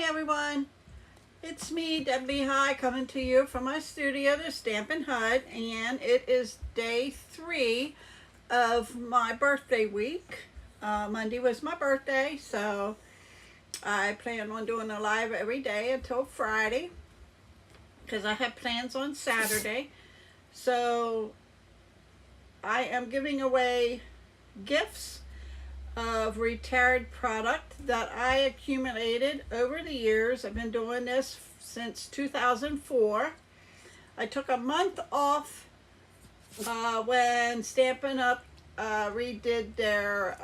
everyone, it's me, Deb Lehigh, coming to you from my studio, the Stampin' Hut, and it is day 3 of my birthday week. Monday was my birthday, so I plan on doing a live every day until Friday because I have plans on Saturday. So I am giving away gifts of retired product that I accumulated over the years. I've been doing this since 2004. I took a month off when Stampin' Up redid their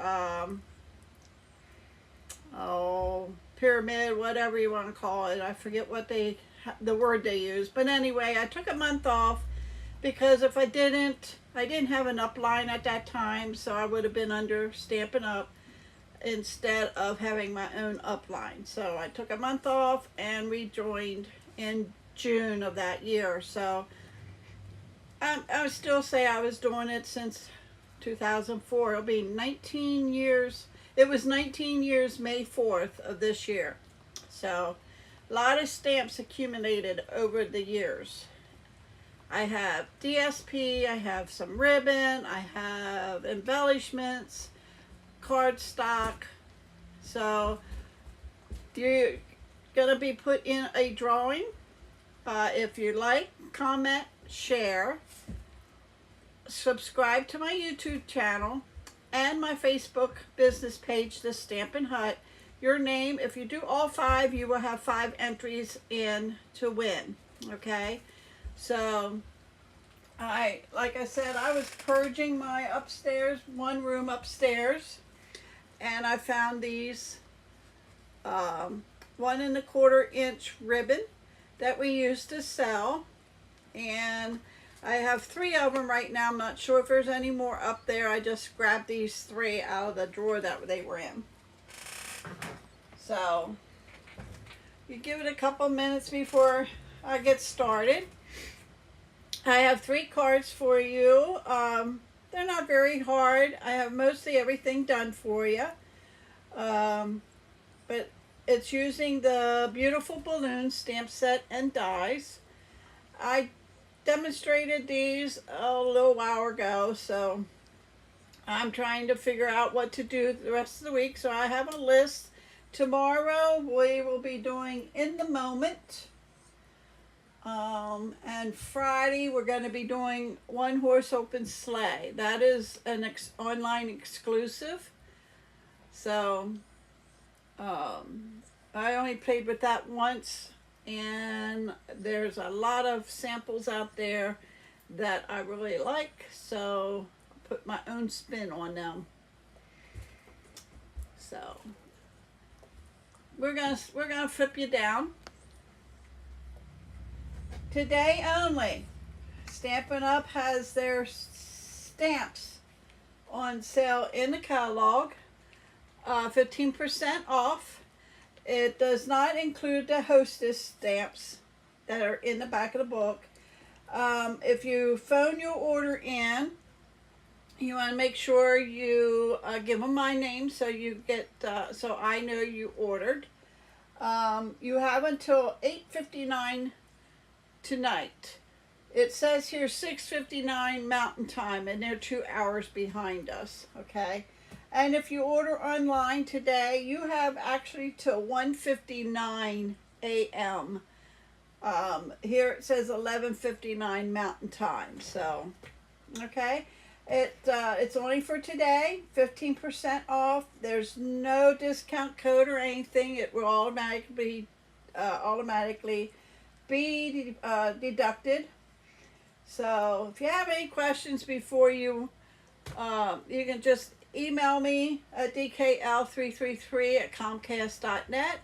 pyramid, whatever you want to call it. I forget what the word they use, but anyway, I took a month off because if I didn't have an upline at that time, so I would have been under Stampin' Up instead of having my own upline. So I took a month off and rejoined in June of that year. So I would still say I was doing it since 2004. It'll be 19 years. It was 19 years May 4th of this year. So a lot of stamps accumulated over the years. I have DSP, I have some ribbon, I have embellishments, cardstock. So you're going to be put in a drawing. If you like, comment, share, subscribe to my YouTube channel and my Facebook business page, The Stampin' Hut. Your name, if you do all 5, you will have 5 entries in to win. Okay? So, like I said, I was purging my upstairs, one room upstairs, and I found these 1 1/4 inch ribbon that we used to sell, and I have 3 of them right now. I'm not sure if there's any more up there. I just grabbed these 3 out of the drawer that they were in. So, you give it a couple minutes before I get started. I have 3 cards for you. They're not very hard. I have mostly everything done for you. But it's using the Beautiful Balloon stamp set and dies. I demonstrated these a little while ago, so I'm trying to figure out what to do the rest of the week. So I have a list. Tomorrow we will be doing In the Moment. And Friday we're going to be doing One Horse Open Sleigh. That is an online exclusive. So I only played with that once, and there's a lot of samples out there that I really like, so I put my own spin on them. So we're gonna flip you down. Today only, Stampin' Up has their stamps on sale in the catalog, 15% off. It does not include the Hostess stamps that are in the back of the book. If you phone your order in, you want to make sure you give them my name so you get so I know you ordered. You have until 8:59 tonight. It says here 6:59 Mountain Time, and they're 2 hours behind us. Okay. And if you order online today, you have actually till 1:59 a.m. Here it says 11:59 Mountain Time. So, okay, it's only for today. 15% off. There's no discount code or anything. It will automatically be deducted. So, if you have any questions before you can just email me at dkl333@comcast.net.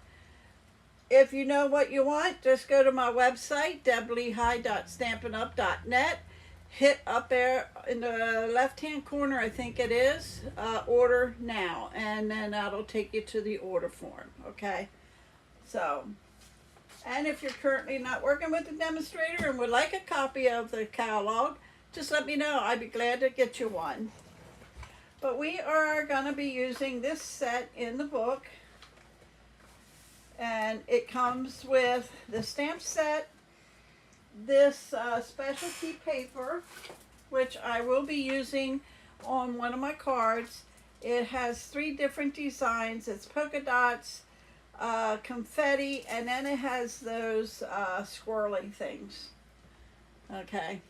If you know what you want, just go to my website, deblehigh.stampinup.net. Hit up there in the left-hand corner, I think it is, order now, and then that'll take you to the order form, okay? So, and if you're currently not working with the demonstrator and would like a copy of the catalog, just let me know. I'd be glad to get you one. But we are going to be using this set in the book. And it comes with the stamp set, this specialty paper, which I will be using on one of my cards. It has 3 different designs. It's polka dots, confetti, and then it has those swirly things. Okay.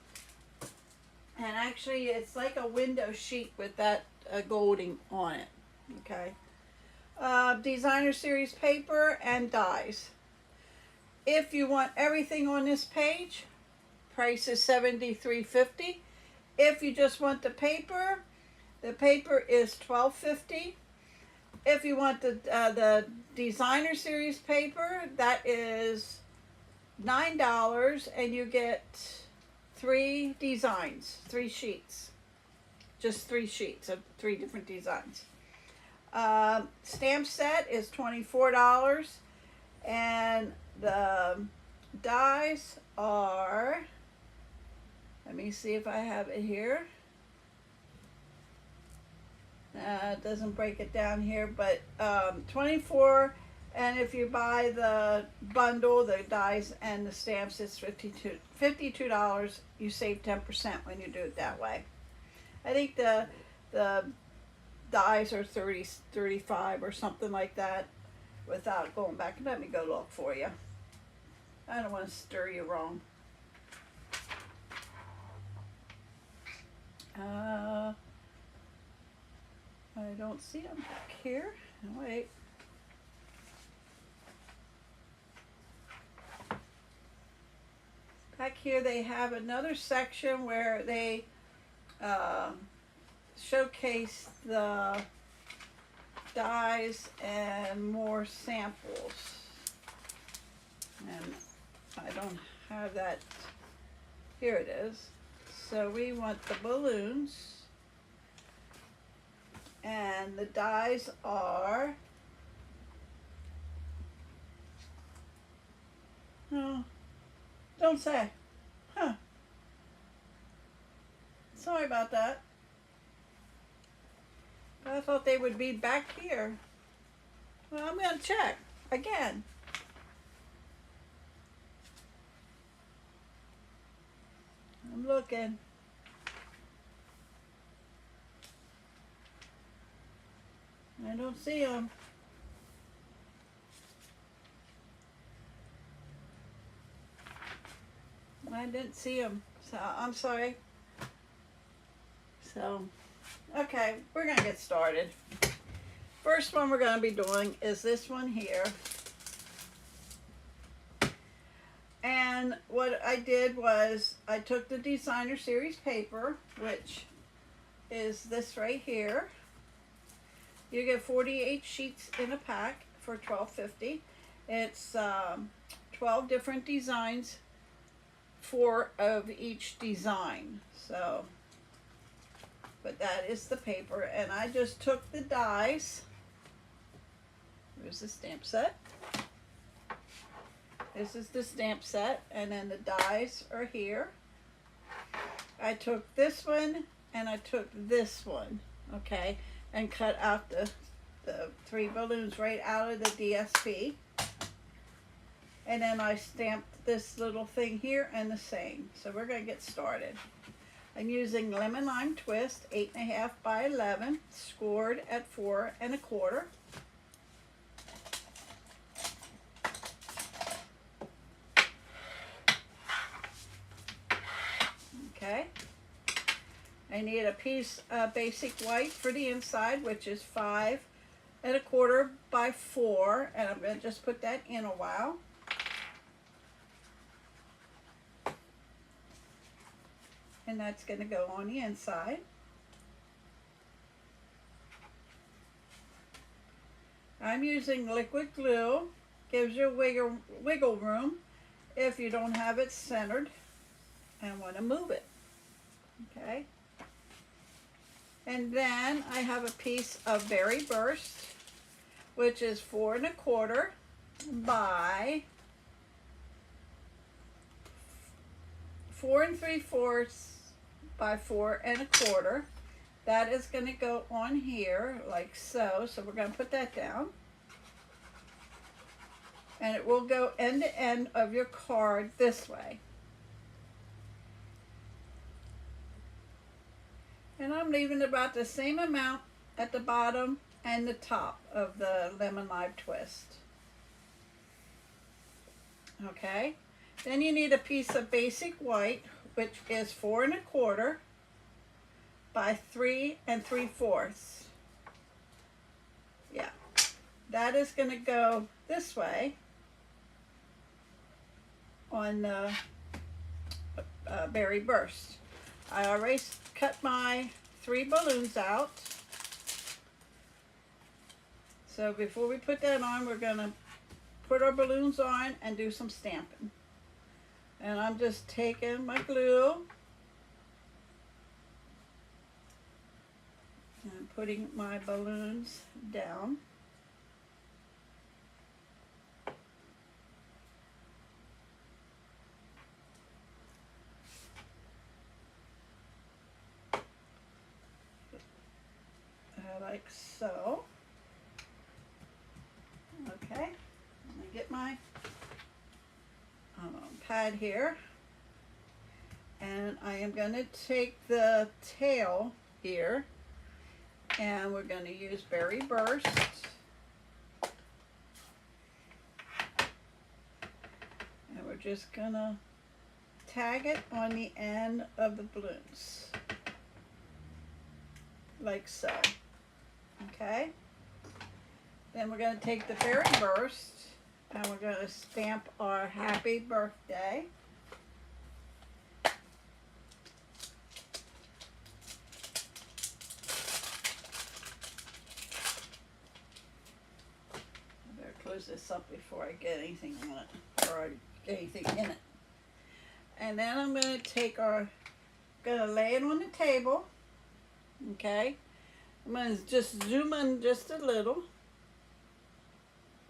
And actually, it's like a window sheet with that golding on it. Okay. Designer series paper and dies. If you want everything on this page, price is $73.50. If you just want the paper is $12.50. If you want the designer series paper, that is $9, and you get 3 designs, 3 sheets, just 3 sheets of 3 different designs. Stamp set is $24, and the dies are, let me see if I have it here. It doesn't break it down here, but 24, and if you buy the bundle, the dies and the stamps, it's $52. You save 10% when you do it that way. I think the dies are 30, 35 or something like that, without going back. Let me go look for you. I don't want to stir you wrong. I don't see them back here. Wait. Back here they have another section where they showcase the dies and more samples. And I don't have that. Here it is. So we want the balloons. And the dies are, oh, don't say. Huh. Sorry about that. I thought they would be back here. Well, I'm going to check again. I'm looking. I don't see them. I didn't see them, so I'm sorry. So, okay, we're going to get started. First one we're going to be doing is this one here. And what I did was I took the designer series paper, which is this right here. You get 48 sheets in a pack for $12.50. It's 12 different designs, 4 of each design. So, but that is the paper, and I just took the dies. There's the stamp set. This is the stamp set, and then the dies are here. I took this one, and I took this one, okay, and cut out the 3 balloons right out of the DSP. And then I stamped this little thing here and the same. So we're going to get started. I'm using Lemon Lime Twist, 8.5 by 11, scored at 4 1/4. Okay. I need a piece of basic white for the inside, which is 5 1/4 by 4, and I'm going to just put that in a while. And that's going to go on the inside. I'm using liquid glue. Gives you wiggle room if you don't have it centered and want to move it. Okay. And then I have a piece of Berry Burst, which is 4 1/4 by 4 3/4 by 4 1/4. That is going to go on here like so. So we're going to put that down. and it will go end to end of your card this way. And I'm leaving about the same amount at the bottom and the top of the lemon lime twist. Okay, then you need a piece of basic white, which is 4 1/4 by 3 3/4. Yeah, that is going to go this way on the berry burst. I already cut my 3 balloons out. So before we put that on, we're going to put our balloons on and do some stamping. And I'm just taking my glue and putting my balloons down. Like so. Okay, let me get my pad here, and I am going to take the tail here, and we're going to use Berry Burst. And we're just going to tag it on the end of the balloons, like so. Okay, then we're going to take the Berry Burst and we're going to stamp our happy birthday. I better close this up before I get anything on it, or I get anything in it. And then I'm going to take going to lay it on the table. Okay, I'm going to just zoom in just a little.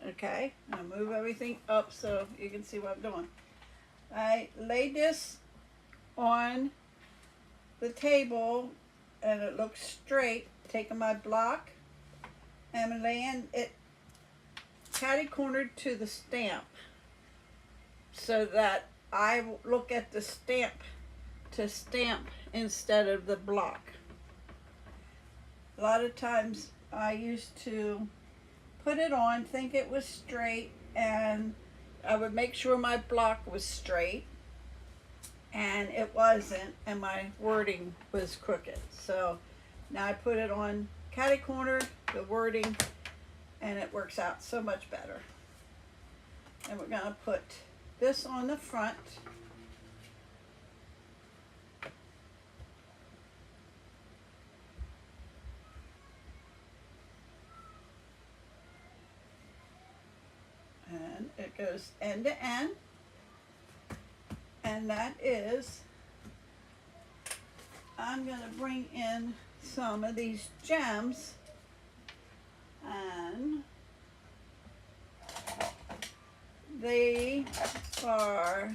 Okay, I'll move everything up so you can see what I'm doing. I lay this on the table and it looks straight, taking my block and laying it catty-cornered to the stamp so that I look at the stamp to stamp instead of the block. A lot of times I used to put it on, think it was straight, and I would make sure my block was straight, and it wasn't, and my wording was crooked. So now I put it on catty corner, the wording, and it works out so much better. And we're going to put this on the front. And it goes end to end, and that is, I'm going to bring in some of these gems, and they are,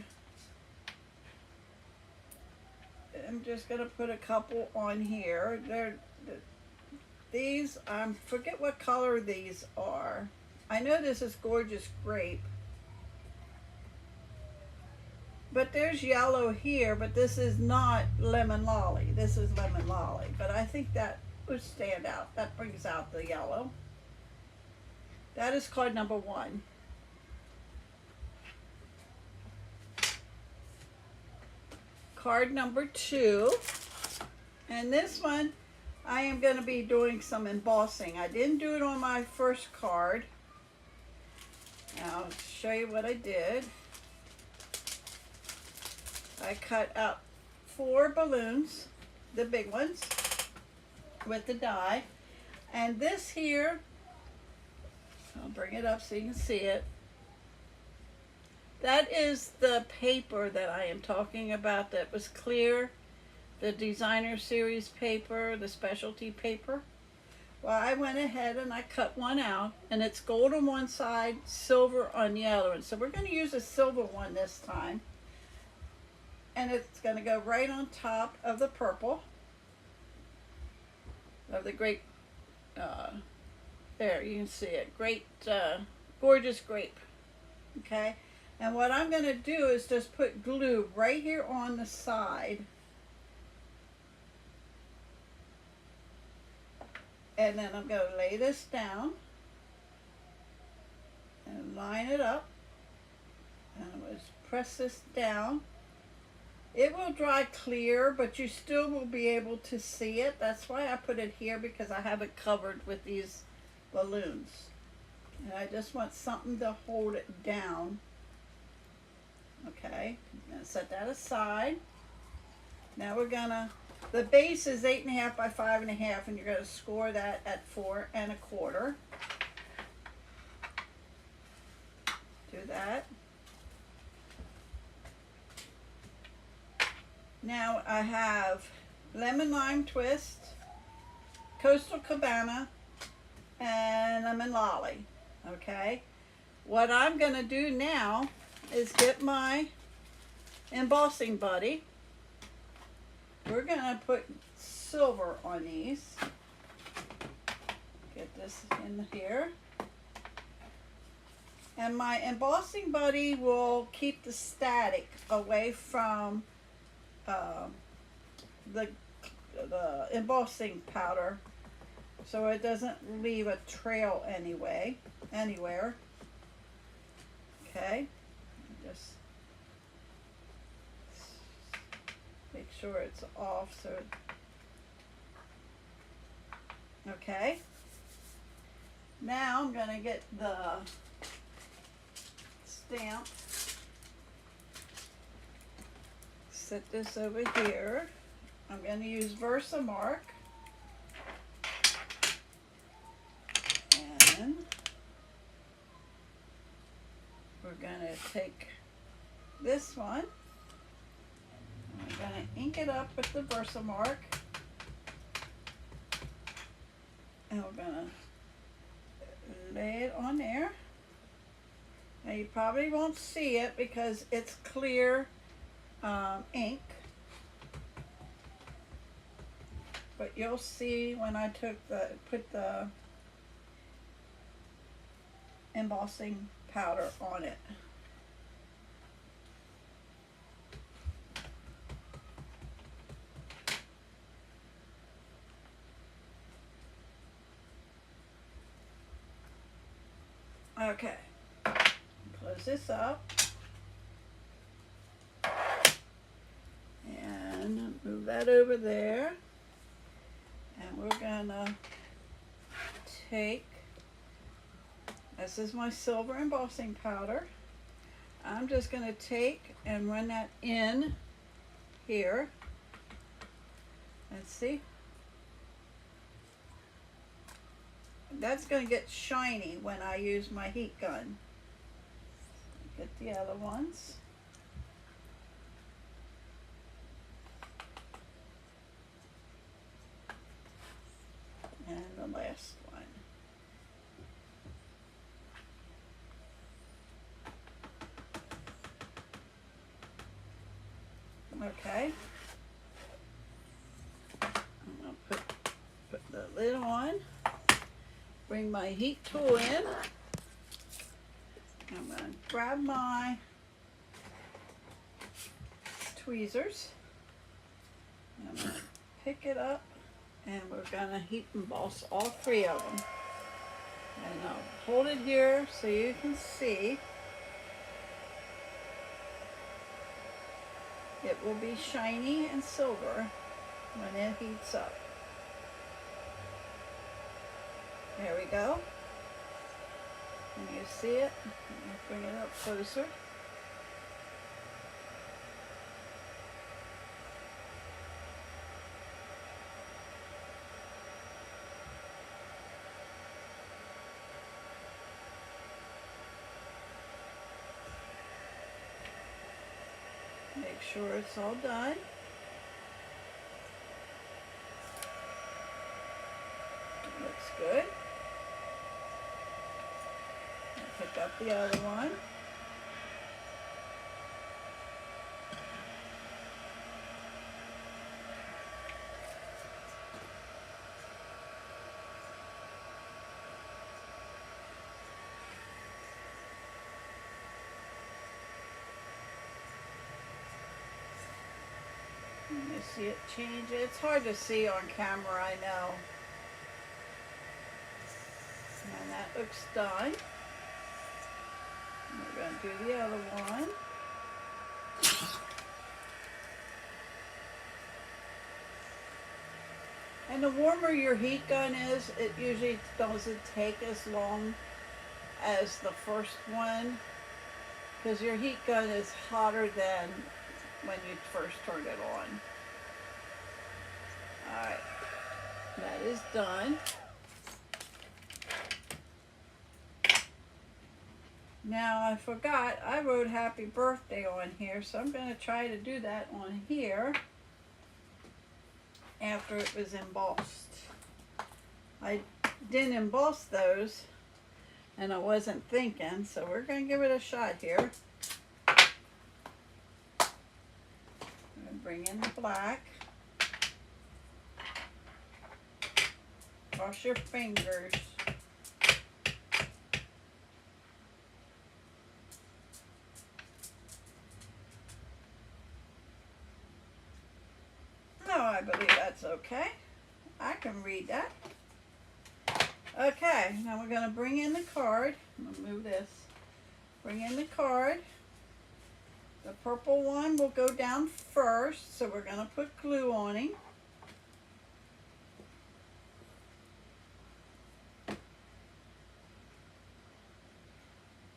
I'm just going to put a couple on here. These, I forget what color these are. I know this is Gorgeous Grape, but there's yellow here, but this is not Lemon Lolly. This is Lemon Lolly, but I think that would stand out. That brings out the yellow. That is card number 1. Card number 2, and this one I am going to be doing some embossing. I didn't do it on my first card. I'll show you what I did. I cut out 4 balloons, the big ones, with the die. And this here, I'll bring it up so you can see it. That is the paper that I am talking about that was clear, the designer series paper, the specialty paper. Well, I went ahead and I cut one out, and it's gold on one side, silver on the other. And so we're going to use a silver one this time. And it's going to go right on top of the purple, of the grape. There, you can see it. Great, Gorgeous Grape. Okay, and what I'm going to do is just put glue right here on the side, and then I'm going to lay this down and line it up, and I'm going to press this down. It will dry clear, but you still will be able to see it. That's why I put it here, because I have it covered with these balloons. And I just want something to hold it down. Okay, I'm gonna set that aside. Now we're gonna, the base is 8.5 by 5.5, and you're gonna score that at 4.25. Do that. Now I have lemon lime twist, coastal cabana, and lemon lolly. Okay, what I'm gonna do now is get my embossing buddy. We're gonna put silver on these. Get this in here. And my embossing buddy will keep the static away from the embossing powder, so it doesn't leave a trail anywhere. Okay, just make sure it's off. So, okay. Now I'm gonna get the stamp. Set this over here. I'm going to use Versamark. And we're going to take this one. We're going to ink it up with the Versamark. And we're going to lay it on there. Now you probably won't see it because it's clear ink, but you'll see when I put the embossing powder on it. Okay, close this up. And move that over there. And we're gonna take, this is my silver embossing powder. I'm just gonna take and run that in here. Let's see. That's gonna get shiny when I use my heat gun. Get the other ones. And the last one. Okay. I'm going to put the lid on. Bring my heat tool in. I'm going to grab my tweezers. I'm going to pick it up. And we're going to heat emboss all 3 of them. And I'll hold it here so you can see. It will be shiny and silver when it heats up. There we go. Can you see it? Bring it up closer. Make sure it's all done. Looks good. I'll pick up the other one. You see it change? It's hard to see on camera, I know. And that looks done. We're going to do the other one. And the warmer your heat gun is, it usually doesn't take as long as the first one, because your heat gun is hotter than when you first turn it on. Alright, that is done. Now I forgot, I wrote happy birthday on here, so I'm going to try to do that on here after it was embossed. I didn't emboss those and I wasn't thinking, so we're going to give it a shot here. I'm going to bring in the black. Cross your fingers. No, I believe that's okay. I can read that. Okay, now we're going to bring in the card. I'm going to move this. Bring in the card. The purple one will go down first, so we're going to put glue on him.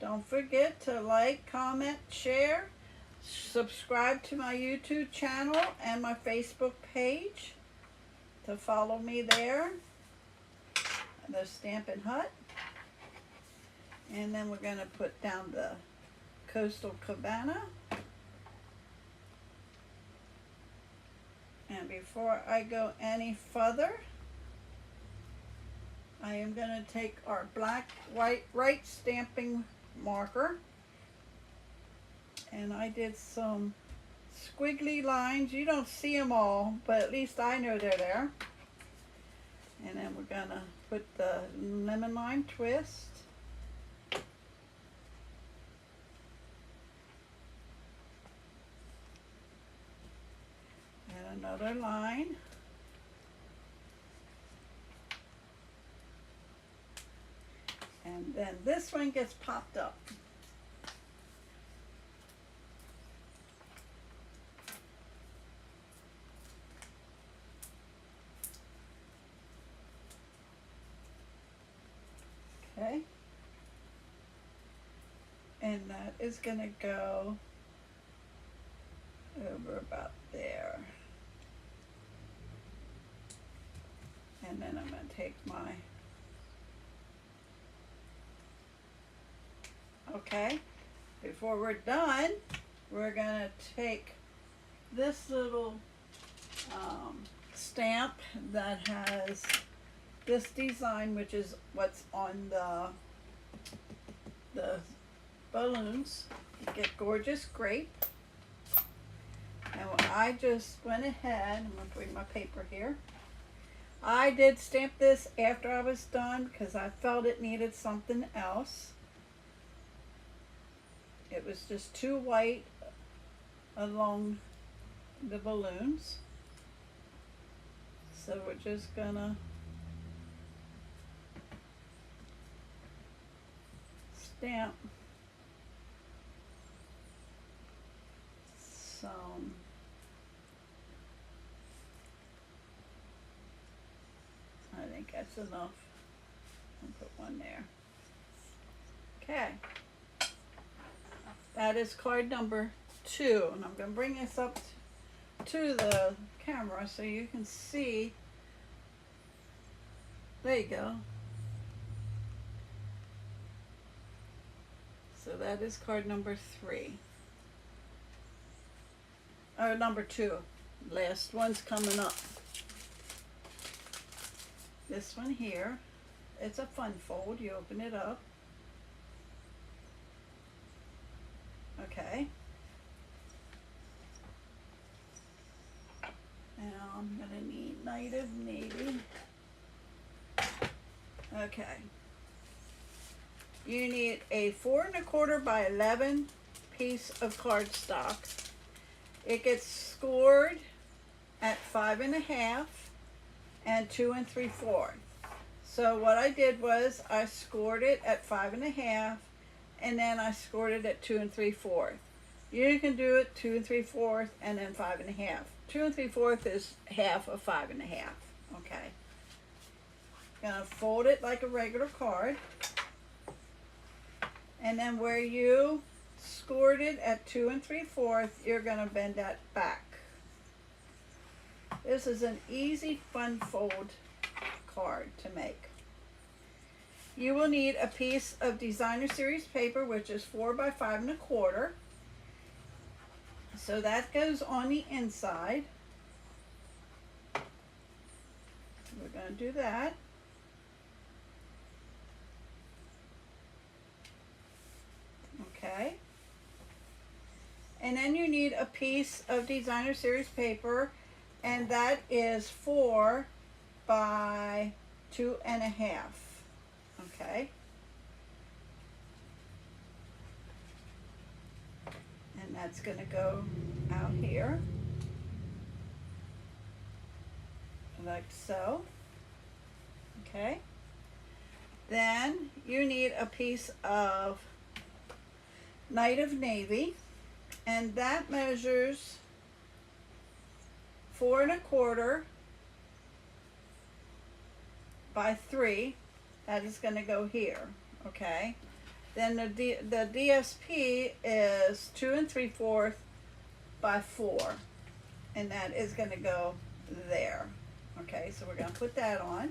Don't forget to like, comment, share, subscribe to my YouTube channel and my Facebook page to follow me there. The Stampin' Hut. And then we're going to put down the Coastal Cabana. And before I go any further, I am going to take our black, white, right stamping marker. And I did some squiggly lines. You don't see them all, but at least I know they're there. And then we're going to put the lemon lime twist. And another line. And then this one gets popped up. Okay, and that is going to go over about there. And then I'm going to take my, okay, before we're done, we're going to take this little stamp that has this design, which is what's on the balloons. You get Gorgeous Grape. And I just went ahead, I'm going to bring my paper here. I did stamp this after I was done because I felt it needed something else. It was just too white along the balloons. So we're just gonna stamp some I think that's enough. I'll put one there. Okay. That is card number 2, and I'm going to bring this up to the camera so you can see. There you go. So that is card number 3. Or number 2. Last one's coming up. This one here, it's a fun fold. You open it up. Okay. Now I'm going to need Night of Navy. Okay. You need a 4 1/4 by 11 piece of cardstock. It gets scored at 5 1/2 and 2 3/4. So what I did was I scored it at 5 1/2 and then I scored it at 2 3/4. You can do it 2 3/4 and then 5 1/2. 2 3/4 is half of 5 1/2. Okay. Gonna fold it like a regular card. And then where you scored it at 2 3/4, you're gonna bend that back. This is an easy, fun fold card to make. You will need a piece of designer series paper, which is 4 by 5 1/4. So that goes on the inside. We're going to do that. Okay. And then you need a piece of designer series paper, and that is 4 by 2 1/2. Okay. And that's going to go out here, like so. Okay. Then you need a piece of Night of Navy, and that measures 4 1/4 by 3. That is going to go here. Okay. Then the DSP is 2 3/4 by 4, and that is going to go there. Okay, so we're going to put that on.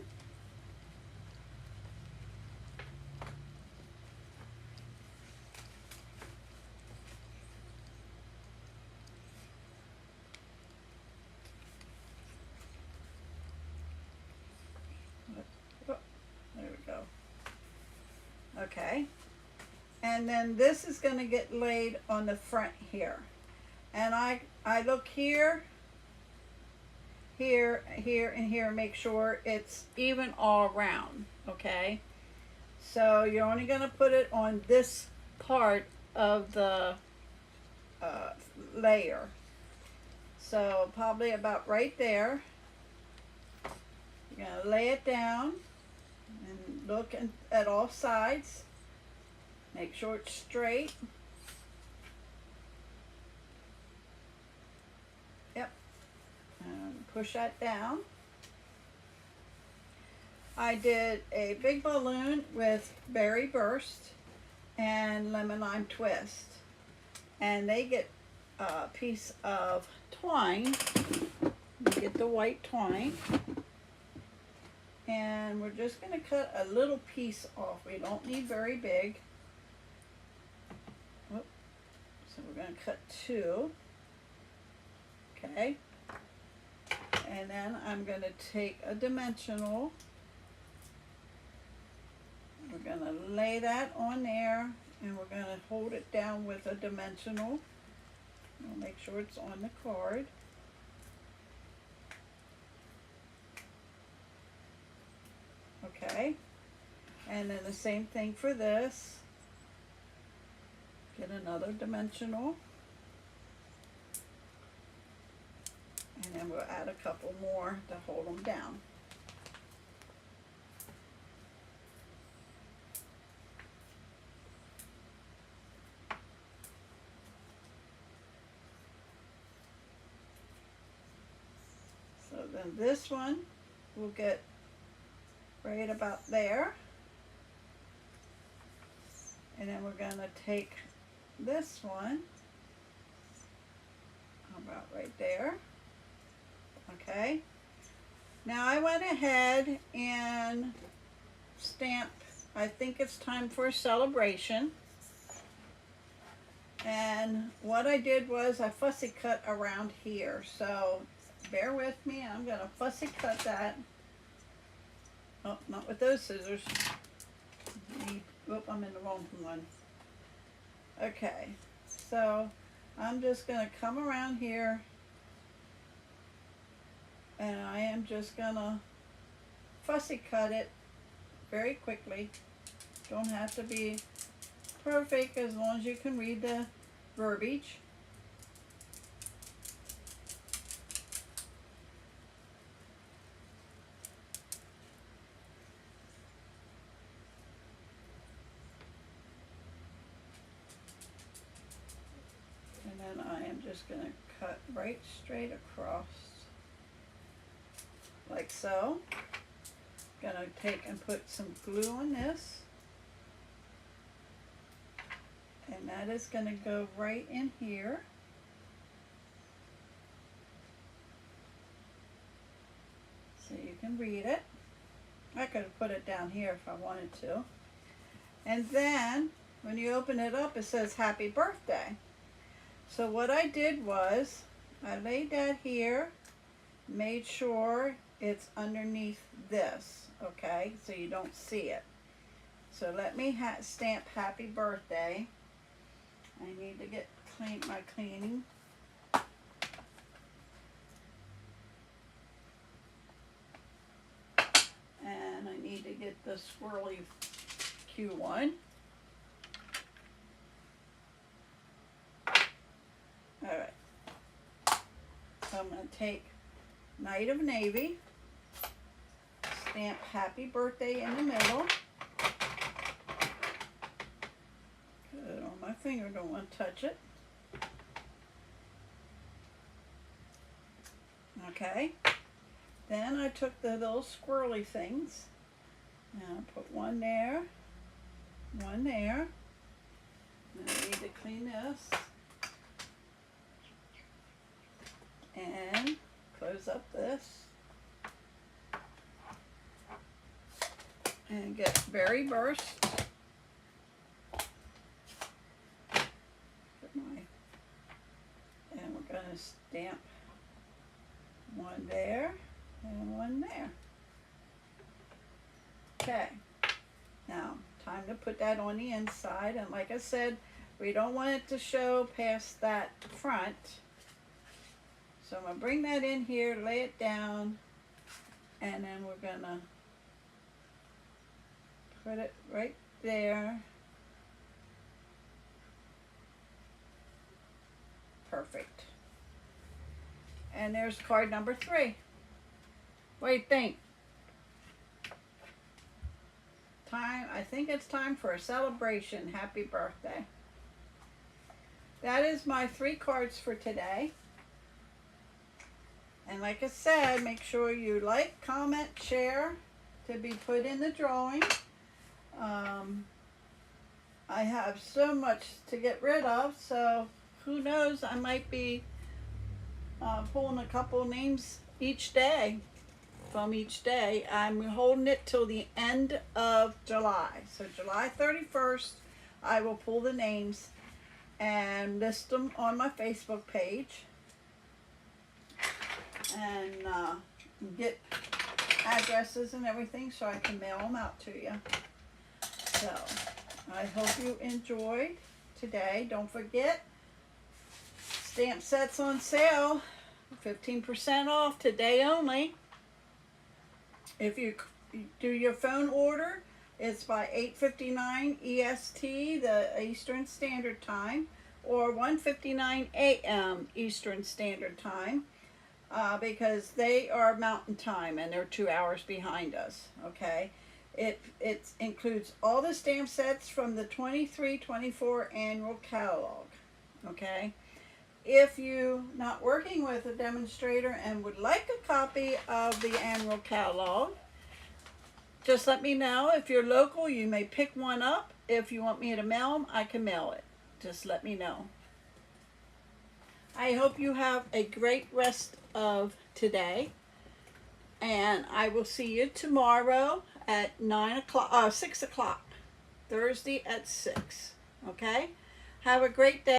Oh, there we go. Okay. And then this is going to get laid on the front here. And I look here, here, here, and here, make sure it's even all around, okay? So you're only going to put it on this part of the layer. So probably about right there. You're going to lay it down and look at all sides. Make sure it's straight. Yep. And push that down. I did a big balloon with Berry Burst and Lemon Lime Twist. And they get a piece of twine. You get the white twine. And we're just going to cut a little piece off. We don't need very big. So we're going to cut 2. Okay. And then I'm going to take a dimensional. We're going to lay that on there, and we're going to hold it down with a dimensional. We'll make sure it's on the card. Okay. And then the same thing for this. Get another dimensional. And then we'll add a couple more to hold them down. So then this one will get right about there. And then we're going to take this one about right there. Okay. Now I went ahead and stamped, I think it's time for a celebration. And what I did was I fussy cut around here. So bear with me, I'm going to fussy cut that. Oh, not with those scissors. Oh, I'm in the wrong one. Okay, so I'm just going to come around here, and I am just going to fussy cut it very quickly. Don't have to be perfect as long as you can read the verbiage. And I am just going to cut right straight across like so. Gonna take and put some glue on this, and that is going to go right in here. So you can read it. I could have put it down here if I wanted to. And then when you open it up, it says happy birthday. So what I did was I laid that here, made sure it's underneath this, okay, so you don't see it. So let me stamp happy birthday. I need to get my cleaning. And I need to get the swirly Q1. Alright. So I'm going to take Night of Navy, stamp happy birthday in the middle. Good, on my finger, don't want to touch it. Okay. Then I took the little squirrely things. Now I put one there, one there. Now I need to clean this. And close up this. And get berry burst. And we're going to stamp one there and one there. Okay, now time to put that on the inside, and like I said, we don't want it to show past that front. So I'm going to bring that in here, lay it down, and then we're going to put it right there. Perfect. And there's card number 3. What do you think? I think it's time for a celebration. Happy birthday. That is my 3 cards for today. And like I said, make sure you like, comment, share to be put in the drawing. I have so much to get rid of, so who knows, I might be pulling a couple names each day. From each day. I'm holding it till the end of July. So July 31st, I will pull the names and list them on my Facebook page. And get addresses and everything so I can mail them out to you. So I hope you enjoyed today. Don't forget, stamp sets on sale, 15% off today only. If you do your phone order, it's by 8:59 EST, the Eastern Standard Time, or 1:59 a.m. Eastern Standard Time, because they are Mountain Time and they're 2 hours behind us, okay? It includes all the stamp sets from the 23-24 annual catalog, okay? If you're not working with a demonstrator and would like a copy of the annual catalog, just let me know. If you're local, you may pick one up. If you want me to mail them, I can mail it. Just let me know. I hope you have a great rest of today, and I will see you tomorrow at 6 o'clock, Thursday at 6. Okay? Have a great day.